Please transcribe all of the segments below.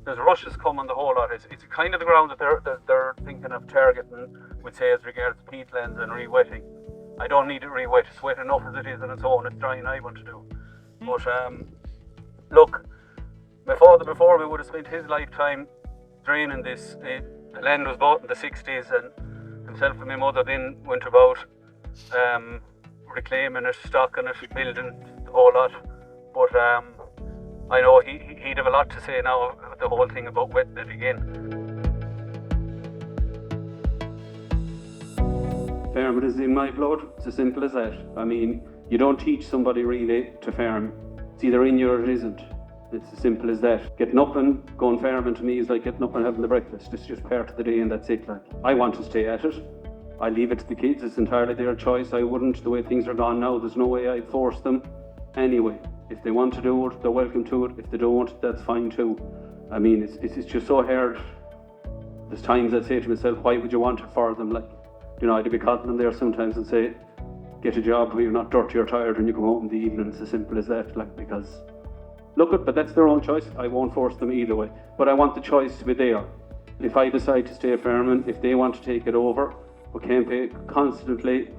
there's rushes coming the whole lot. It's kind of the ground that they're thinking of targeting, would say, as regards peatlands and rewetting. I don't need it rewet. It's wet enough as it is on its own. It's drying I want to do. But look, my father before we would have spent his lifetime draining this. The land was bought in the 60s, and himself and my mother then went about reclaiming it, stocking it, building the whole lot. But I know he'd have a lot to say now about the whole thing about wetting it again. Farming is in my blood. It's as simple as that. I mean, you don't teach somebody really to farm. It's either in you or it isn't. It's as simple as that. Getting up and going farming to me is like getting up and having the breakfast. It's just part of the day and that's it. Like, I want to stay at it. I leave it to the kids. It's entirely their choice. I wouldn't. The way things are gone now, there's no way I'd force them anyway. If they want to do it, they're welcome to it. If they don't, that's fine too. I mean, it's just so hard. There's times I'd say to myself, why would you want it for them? Like, you know, I'd be calling them there sometimes and say, get a job where you're not dirty or tired when you come home in the evening. It's as simple as that. Like, because but that's their own choice. I won't force them either way. But I want the choice to be there. If I decide to stay farming, if they want to take it over, we can't be constantly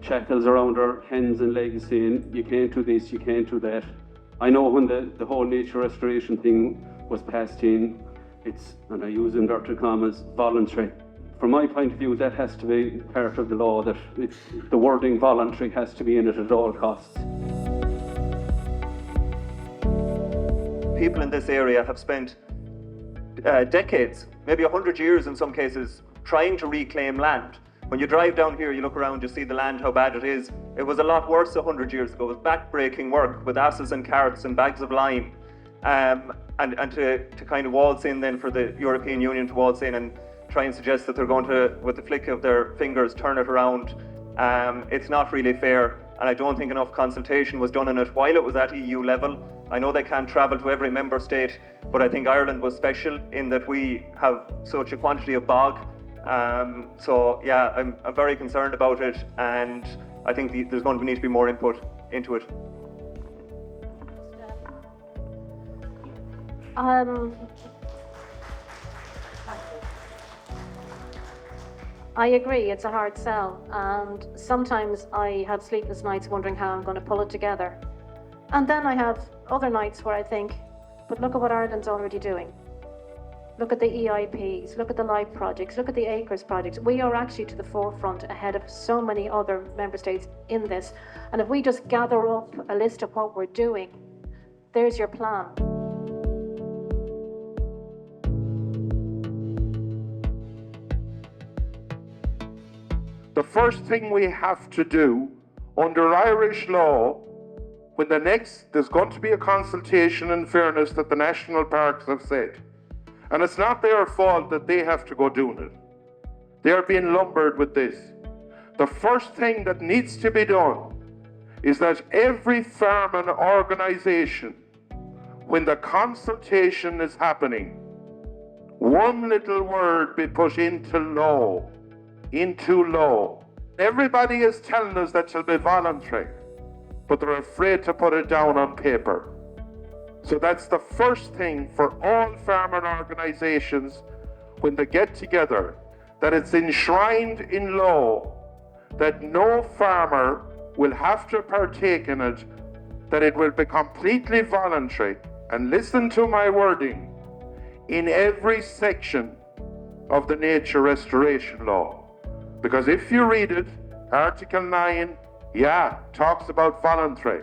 shackles around our hands and legs saying, you can't do this, you can't do that. I know when the whole nature restoration thing was passed in, it's, and I use inverted commas, voluntary. From my point of view, that has to be part of the law, that the wording voluntary has to be in it at all costs. People in this area have spent decades, maybe 100 years in some cases, trying to reclaim land. When you drive down here, you look around, you see the land, how bad it is. It was a lot worse 100 years ago. It was back-breaking work with asses and carts and bags of lime. And to kind of waltz in then for the European Union to waltz in and try and suggest that they're going to, with the flick of their fingers, turn it around. It's not really fair, and I don't think enough consultation was done on it while it was at EU level. I know they can't travel to every member state, but I think Ireland was special in that we have such a quantity of bog. So yeah, I'm very concerned about it, and I think there's going to need to be more input into it. I agree, it's a hard sell, and sometimes I have sleepless nights wondering how I'm going to pull it together. And then I have other nights where I think, but look at what Ireland's already doing. Look at the EIPs, look at the LIFE projects, look at the ACRES projects. We are actually to the forefront ahead of so many other member states in this. And if we just gather up a list of what we're doing, there's your plan. The first thing we have to do under Irish law, when there's going to be a consultation, in fairness, that the national parks have said, and it's not their fault that they have to go doing it. They're being lumbered with this. The first thing that needs to be done is that every farming organisation, when the consultation is happening, one little word be put into law. Everybody is telling us that shall be voluntary, but they're afraid to put it down on paper. So that's the first thing for all farming organisations when they get together, that it's enshrined in law that no farmer will have to partake in it, that it will be completely voluntary. And listen to my wording, in every section of the nature restoration law. Because if you read it, Article 9, talks about voluntary.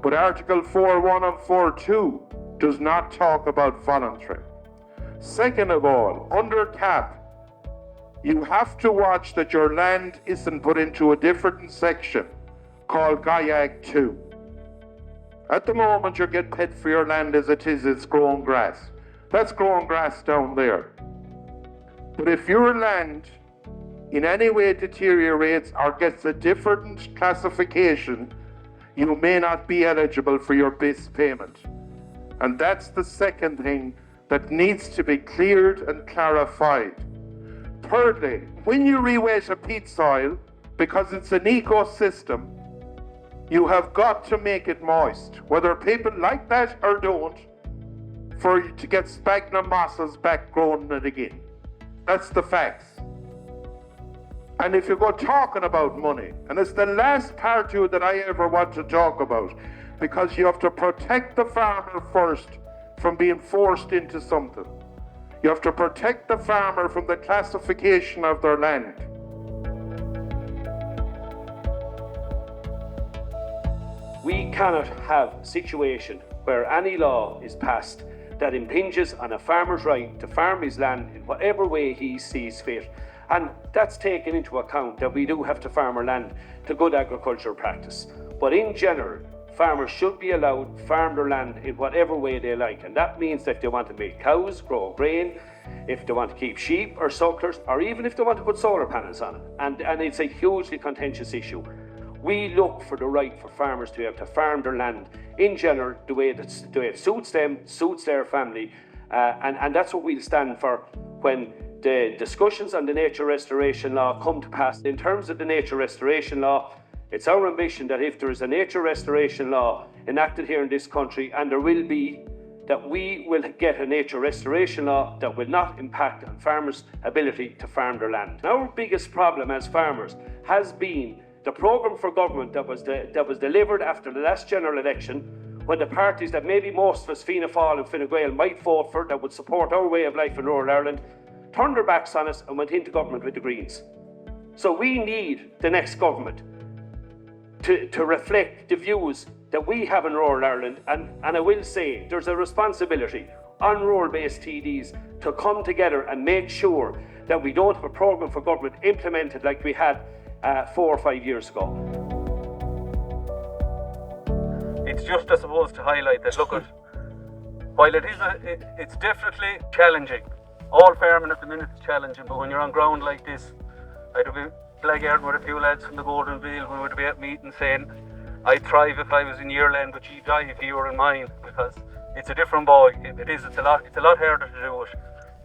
But Article 4.1 and 4.2 does not talk about voluntary. Second of all, under CAP, you have to watch that your land isn't put into a different section called GAIAG 2. At the moment, you get paid for your land as it is, it's grown grass. That's grown grass down there. But if your land in any way deteriorates or gets a different classification, you may not be eligible for your BIS payment. And that's the second thing that needs to be cleared and clarified. Thirdly, when you rewet a peat soil, because it's an ecosystem, you have got to make it moist. Whether people like that or don't, for you to get sphagnum mosses back growing it again. That's the facts. And if you go talking about money, and it's the last part to it that I ever want to talk about, because you have to protect the farmer first from being forced into something. You have to protect the farmer from the classification of their land. We cannot have a situation where any law is passed that impinges on a farmer's right to farm his land in whatever way he sees fit. And that's taken into account that we do have to farm our land to good agricultural practice. But in general, farmers should be allowed to farm their land in whatever way they like. And that means that if they want to milk cows, grow grain, if they want to keep sheep or sucklers, or even if they want to put solar panels on it. And it's a hugely contentious issue. We look for the right for farmers to be able to farm their land in general the way it suits them, suits their family, and that's what we'll stand for when the discussions on the nature restoration law come to pass. In terms of the nature restoration law, it's our ambition that if there is a nature restoration law enacted here in this country, and there will be, that we will get a nature restoration law that will not impact on farmers' ability to farm their land. Our biggest problem as farmers has been the programme for government that was delivered after the last general election, when the parties that maybe most of us, Fianna Fáil and Fine Gael, might vote for, that would support our way of life in rural Ireland, turned their backs on us and went into government with the Greens. So we need the next government to reflect the views that we have in rural Ireland, and I will say there's a responsibility on rural-based TDs to come together and make sure that we don't have a programme for government implemented like we had 4 or 5 years ago. It's just, I suppose, to highlight that, look, while it's definitely challenging. All farming at the minute is challenging, but when you're on ground like this, I'd be blackguarding with a few lads from the Golden Veil who would be at meetings saying, I'd thrive if I was in your land, but you'd die if you were in mine, because it's a different ball. It's a lot harder to do it.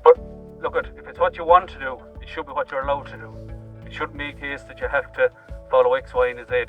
But look, if it's what you want to do, it should be what you're allowed to do. It shouldn't be a case that you have to follow X, Y, and Z.